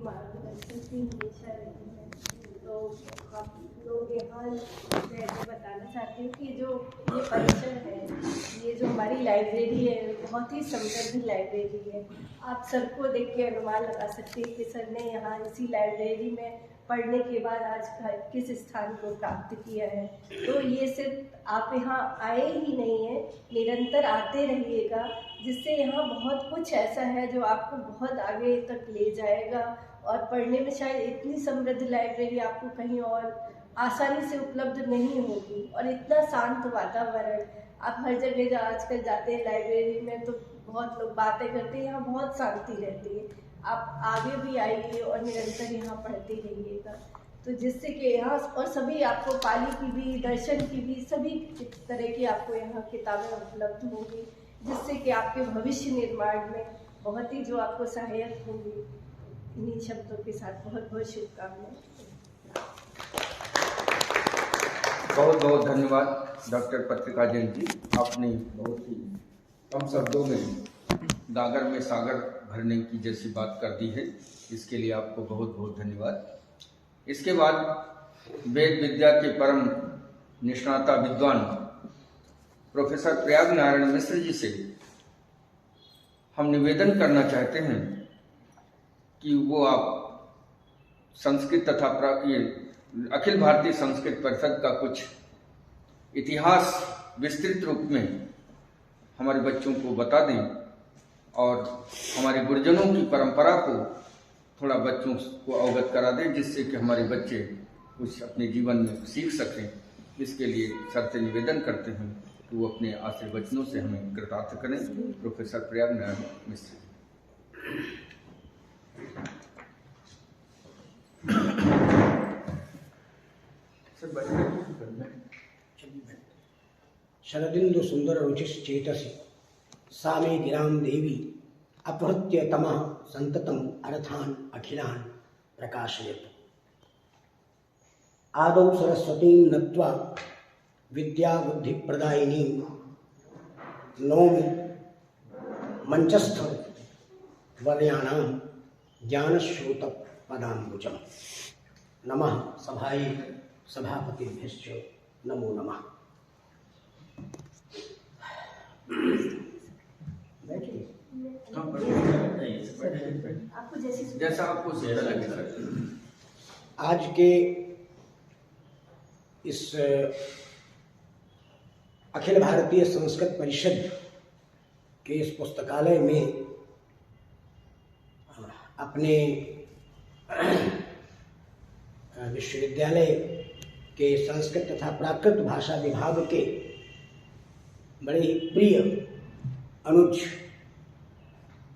मार्गदर्शन की हमेशा रही है। तो आप लोग यहाँ मैं बताना चाहती हूँ कि जो ये परिसर है, ये जो हमारी लाइब्रेरी है, बहुत ही समृद्ध लाइब्रेरी है। आप सर को देख के अनुमान लगा सकते हैं कि सर ने यहाँ इसी लाइब्रेरी में पढ़ने के बाद आज किस स्थान को प्राप्त किया है। तो ये सिर्फ आप यहाँ आए ही नहीं हैं, निरंतर आते रहिएगा, जिससे यहाँ बहुत कुछ ऐसा है जो आपको बहुत आगे तक ले जाएगा। और पढ़ने में शायद इतनी समृद्ध लाइब्रेरी आपको कहीं और आसानी से उपलब्ध नहीं होगी। और इतना शांत वातावरण, आप हर जगह जो आजकल जाते हैं लाइब्रेरी में तो बहुत लोग बातें करते हैं, यहाँ बहुत शांति रहती है। आप आगे भी आइए और निरंतर यहाँ पढ़ते रहिएगा, तो जिससे कि यहाँ और सभी आपको पाली की भी, दर्शन की भी, सभी तरह की आपको यहाँ किताबें उपलब्ध होंगी, जिससे कि आपके भविष्य निर्माण में बहुत ही जो आपको सहायक होंगी। इन्हीं शब्दों के साथ बहुत बहुत शुभकामनाएं। बहुत बहुत धन्यवाद डॉक्टर पत्रिका जैन जी। आपने बहुत ही कम शब्दों में गागर में सागर भरने की जैसी बात कर दी है, इसके लिए आपको बहुत बहुत धन्यवाद। इसके बाद वेद विद्या के परम निष्णाता विद्वान प्रोफेसर प्रयाग नारायण मिश्र जी से हम निवेदन करना चाहते हैं कि वो आप संस्कृत तथा अखिल भारतीय संस्कृत परिषद का कुछ इतिहास विस्तृत रूप में हमारे बच्चों को बता दें और हमारे गुरुजनों की परंपरा को थोड़ा बच्चों को अवगत करा दें, जिससे कि हमारे बच्चे कुछ अपने जीवन में सीख सकें। इसके लिए सर से निवेदन करते हैं कि वो अपने आशीर्वचनों से हमें कृतार्थ करें। प्रोफेसर प्रयाग नारायण मिश्र। शरदिंदु सुंदर रुचिश्चेतसि सा मे गिरां देवी अपहृत्य तमः संततम अर्थान अखिलान प्रकाशयतु। आदौ सरस्वतीं नत्वा विद्या बुद्धि प्रदायिनीं नौमि मंचस्थ वर्याणां ज्ञानश्रोत पदाम्बुजम्। नमः सभायै सभापतिभ्यश्च नमो नमः। जैसा आपको सेहरा लगे सर। आज के इस अखिल भारतीय संस्कृत परिषद के इस पुस्तकालय में अपने विश्वविद्यालय के संस्कृत तथा प्राकृत भाषा विभाग के बड़े ही प्रिय अनुज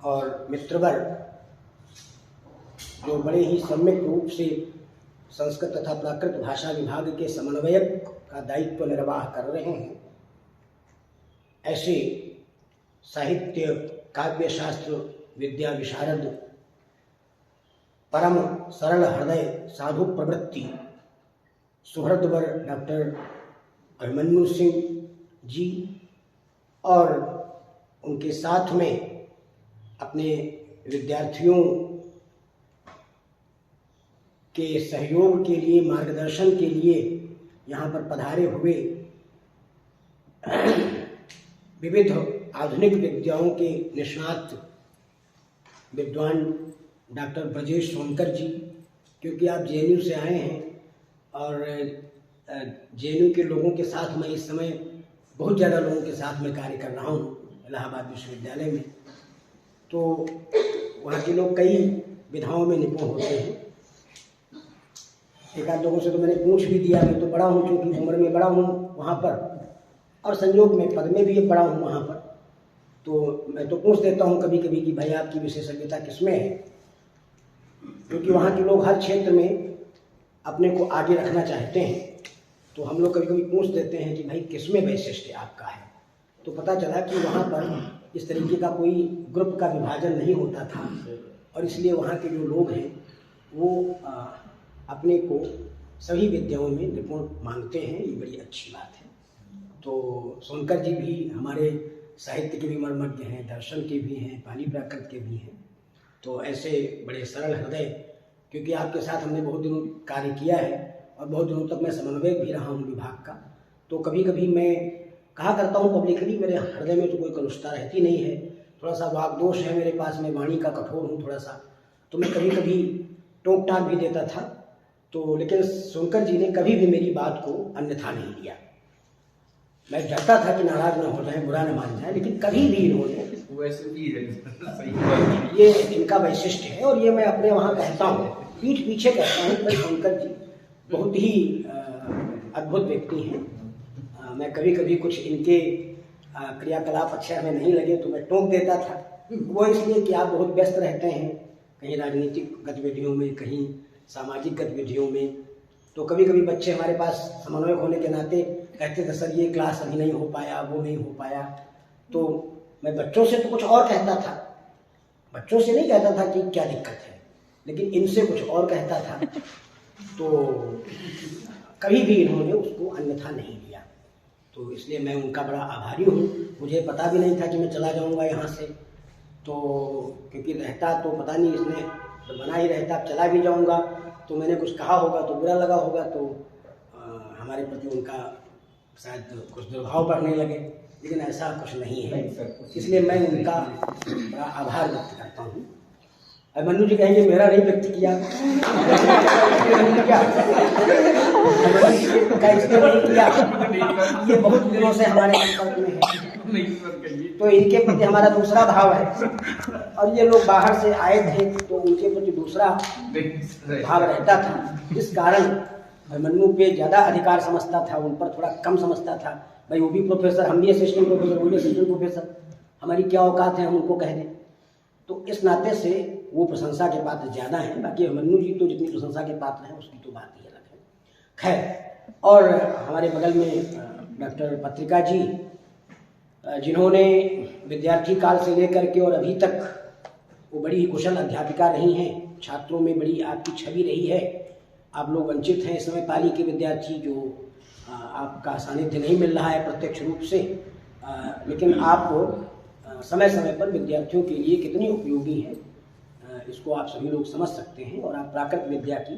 और मित्रवर, जो बड़े ही सम्यक रूप से संस्कृत तथा प्राकृत भाषा विभाग के समन्वयक का दायित्व निर्वाह कर रहे हैं, ऐसे साहित्य काव्य शास्त्र विद्या विशारद परम सरल हृदय साधु प्रवृत्ति सुहृदवर डॉक्टर अभिमन्यु सिंह जी और उनके साथ में अपने विद्यार्थियों के सहयोग के लिए, मार्गदर्शन के लिए यहाँ पर पधारे हुए विविध आधुनिक विद्याओं के निष्णात विद्वान डॉक्टर ब्रजेश सोनकर जी, क्योंकि आप जेएनयू से आए हैं और जेएनयू के लोगों के साथ मैं इस समय बहुत ज़्यादा लोगों के साथ में कार्य कर रहा हूँ इलाहाबाद विश्वविद्यालय में, तो वहाँ के लोग कई विधाओं में निपुण होते हैं। एक आध लोगों से तो मैंने पूछ भी दिया, मैं तो बड़ा हूँ, क्योंकि उम्र में बड़ा हूँ वहाँ पर और संयोग में पद में भी बड़ा हूँ वहाँ पर, तो मैं तो पूछ देता हूँ कभी कभी कि भाई आपकी विशेषज्ञता किसमें है, क्योंकि वहाँ के लोग हर क्षेत्र में अपने को आगे रखना चाहते हैं। तो हम लोग कभी कभी पूछ देते हैं कि भाई किसमें वैशिष्ट्य आपका है, तो पता चला कि वहाँ पर इस तरीके का कोई ग्रुप का विभाजन नहीं होता था और इसलिए वहाँ के जो लोग हैं वो अपने को सभी विद्याओं में निपुण मानते हैं। ये बड़ी अच्छी बात है। तो सोनकर जी भी हमारे साहित्य के भी मर्मज्ञ हैं, दर्शन के भी हैं, पाली प्राकृत के भी हैं, तो ऐसे बड़े सरल हृदय, क्योंकि आपके साथ हमने बहुत दिनों कार्य किया है और बहुत दिनों तक मैं समन्वयक भी रहा हूँ विभाग का, तो कभी कभी मैं कहा करता हूँ पब्लिकली, मेरे हृदय में तो कोई कलुषता रहती नहीं है, थोड़ा सा वागदोष है मेरे पास, मैं वाणी का कठोर हूँ थोड़ा सा, तो मैं कभी कभी टोक टाक भी देता था। तो लेकिन शंकर जी ने कभी भी मेरी बात को अन्यथा नहीं लिया। मैं डरता था कि नाराज ना हो जाए, बुरा न मान जाए, लेकिन कभी भी इन्होंने, वैसे भी है, सही ये इनका वैशिष्ट्य है और ये मैं अपने वहाँ कहता हूँ, पीठ पीछे कहता हूँ कि शंकर जी बहुत ही अद्भुत व्यक्ति हैं। मैं कभी कभी कुछ इनके क्रियाकलाप अच्छे हमें नहीं लगे तो मैं टोक देता था, वो इसलिए कि आप बहुत व्यस्त रहते हैं, कहीं राजनीतिक गतिविधियों में, कहीं सामाजिक गतिविधियों में। तो कभी कभी बच्चे हमारे पास समन्वयक होने के नाते कहते थे सर ये क्लास अभी नहीं हो पाया, वो नहीं हो पाया, तो मैं बच्चों से तो कुछ और कहता था, बच्चों से नहीं कहता था कि क्या दिक्कत है, लेकिन इनसे कुछ और कहता था। तो कभी भी इन्होंने उसको अन्यथा नहीं लिया, तो इसलिए मैं उनका बड़ा आभारी हूँ। मुझे पता भी नहीं था कि मैं चला जाऊँगा यहाँ से, तो क्योंकि रहता तो पता नहीं, इसने तो बना ही रहता अब चला भी जाऊँगा तो मैंने कुछ कहा होगा तो बुरा लगा होगा, तो हमारे प्रति उनका शायद कुछ दुर्भाव बढ़ने लगे, लेकिन ऐसा कुछ नहीं है, इसलिए मैं उनका बड़ा आभार व्यक्त करता हूँ। अभिमन्यु जी कहेंगे मेरा नहीं व्यक्त किया, ये बहुत दिनों से हमारे संपर्क में है, तो इनके प्रति हमारा दूसरा भाव है, और ये लोग बाहर से आए थे तो उनके प्रति दूसरा भाव रहता था। इस कारण अभिमन्यु पे ज़्यादा अधिकार समझता था, उन पर थोड़ा कम समझता था। भाई वो भी प्रोफेसर, हम भी असिस्टेंट प्रोफेसर, वो भी असिस्टेंट प्रोफेसर, हमारी क्या औकात है हम उनको कह दें। तो इस नाते से वो प्रशंसा के पात्र ज़्यादा हैं, बाकी अभिमन्यु जी तो जितनी प्रशंसा के पात्र हैं उसकी तो बात ही अलग है। खैर, और हमारे बगल में डॉक्टर पत्रिका जी, जिन्होंने विद्यार्थी काल से लेकर के और अभी तक वो बड़ी कुशल अध्यापिका रही हैं, छात्रों में बड़ी आपकी छवि रही है। आप लोग वंचित हैं इस समय पाली के विद्यार्थी, जो आपका सानिध्य नहीं मिल रहा है प्रत्यक्ष रूप से, लेकिन आप समय समय पर विद्यार्थियों के लिए कितनी उपयोगी है इसको आप सभी लोग समझ सकते हैं। और आप प्राकृत विद्या की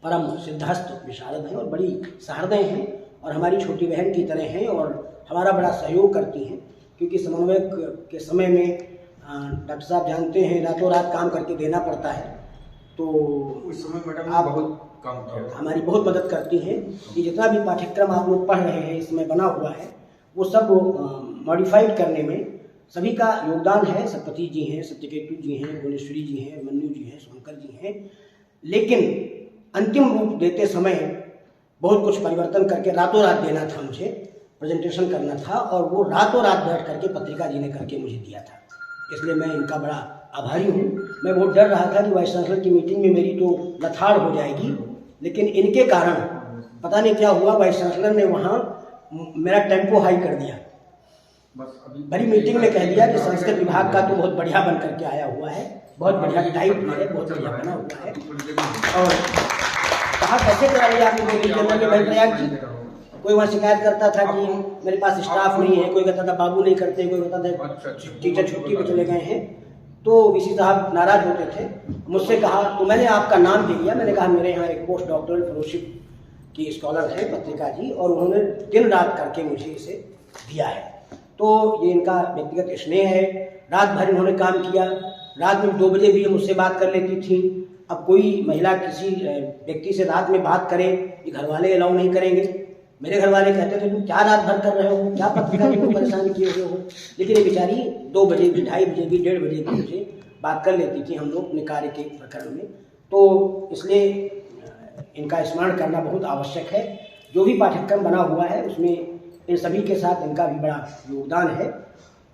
परम सिद्धहस्त विशारद हैं और बड़ी सहृदय हैं और हमारी छोटी बहन की तरह हैं और हमारा बड़ा सहयोग करती हैं, क्योंकि समन्वयक के समय में डॉक्टर साहब जानते हैं रातों रात काम करके देना पड़ता है, तो उस समय मैडम आप बहुत काम किया, हमारी बहुत मदद करती हैं कि जितना भी पाठ्यक्रम आप लोग पढ़ रहे हैं इसमें बना हुआ है वो सब मॉडिफाइड करने में सभी का योगदान है। सतपति जी हैं, सत्यकेतु जी हैं, भुवनेश्वरी जी हैं, अभिमन्यु जी हैं, शंकर जी हैं, लेकिन अंतिम रूप देते समय बहुत कुछ परिवर्तन करके रातों रात देना था, मुझे प्रेजेंटेशन करना था, और वो रातों रात बैठ करके पत्रिका जी ने करके मुझे दिया था, इसलिए मैं इनका बड़ा आभारी हूँ। मैं बहुत डर रहा था कि वाइस चांसलर की मीटिंग में मेरी तो लथाड़ हो जाएगी, लेकिन इनके कारण पता नहीं क्या हुआ, वाइस चांसलर ने वहाँ मेरा टेम्पो हाई कर दिया। बड़ी मीटिंग में कह दिया कि संस्कृत विभाग का तो बहुत बढ़िया बन करके आया हुआ है, बहुत बढ़िया टाइप है, बहुत बढ़िया बना हुआ है। और कहा कैसे करा लिया आपने 2 दिन के अंदर में प्रयाग जी? कोई वहाँ शिकायत करता था कि मेरे पास स्टाफ नहीं है, कोई कहता था बाबू नहीं करते, कोई कहता था टीचर छुट्टी पे चले गए हैं, तो वीसी साहब नाराज होते थे। मुझसे कहा, तो मैंने आपका नाम दे दिया, मैंने कहा मेरे यहाँ एक पोस्ट डॉक्टरल फेलोशिप की स्कॉलर है पत्रिका जी, और उन्होंने दिन रात करके मुझे इसे दिया है, तो ये इनका व्यक्तिगत स्नेह है। रात भर इन्होंने काम किया, रात में 2 बजे भी मुझसे बात कर लेती थी। अब कोई महिला किसी व्यक्ति से रात में बात करे, ये घर वाले अलाउ नहीं करेंगे। मेरे घर वाले कहते थे तुम क्या रात भर कर रहे हो, क्या पत्रिका को परेशान किए हुए हो, लेकिन ये बेचारी 2 बजे भी, 2:30 बजे भी, 1:30 बजे भी मुझे बात कर लेती थी, हम लोग अपने कार्य के प्रकरण में। तो इसलिए इनका स्मरण करना बहुत आवश्यक है। जो भी पाठ्यक्रम बना हुआ है उसमें इन सभी के साथ इनका भी बड़ा योगदान है।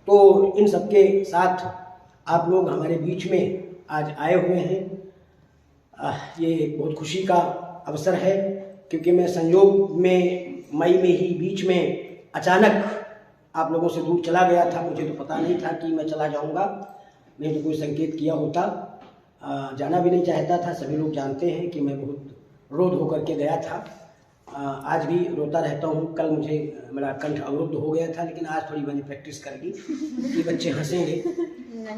तो इन सबके साथ आप लोग हमारे बीच में आज आए हुए हैं, ये बहुत खुशी का अवसर है, क्योंकि मैं संयोग में मई में ही बीच में अचानक आप लोगों से दूर चला गया था। मुझे तो पता नहीं था कि मैं चला जाऊंगा, नहीं तो कोई संकेत किया होता। जाना भी नहीं चाहता था, सभी लोग जानते हैं कि मैं बहुत रोध होकर के गया था, आज भी रोता रहता हूँ। कल मुझे मेरा कंठ अवरुद्ध हो गया था, लेकिन आज थोड़ी मैंने प्रैक्टिस कर ली कि बच्चे हंसेंगे,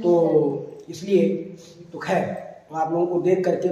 तो इसलिए तो खैर, तो आप लोगों को देख करके